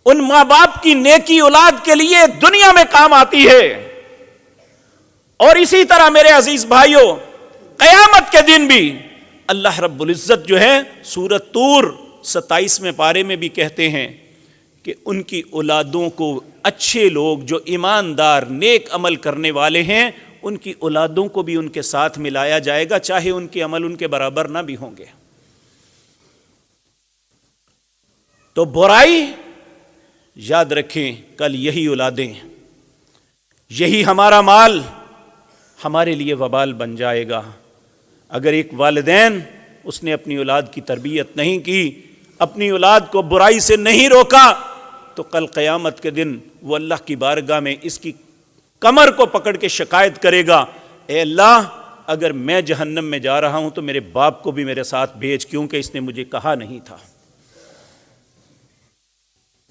ان ماں باپ کی نیکی اولاد کے لیے دنیا میں کام آتی ہے. اور اسی طرح میرے عزیز بھائیوں، قیامت کے دن بھی اللہ رب العزت جو ہے سورۃ طور 27ویں پارے میں بھی کہتے ہیں کہ ان کی اولادوں کو اچھے لوگ جو ایماندار نیک عمل کرنے والے ہیں ان کی اولادوں کو بھی ان کے ساتھ ملایا جائے گا، چاہے ان کے عمل ان کے برابر نہ بھی ہوں گے. تو برائی یاد رکھیں، کل یہی اولادیں، یہی ہمارا مال ہمارے لیے وبال بن جائے گا. اگر ایک والدین اس نے اپنی اولاد کی تربیت نہیں کی، اپنی اولاد کو برائی سے نہیں روکا، تو کل قیامت کے دن وہ اللہ کی بارگاہ میں اس کی کمر کو پکڑ کے شکایت کرے گا، اے اللہ اگر میں جہنم میں جا رہا ہوں تو میرے باپ کو بھی میرے ساتھ بھیج، کیونکہ اس نے مجھے کہا نہیں تھا.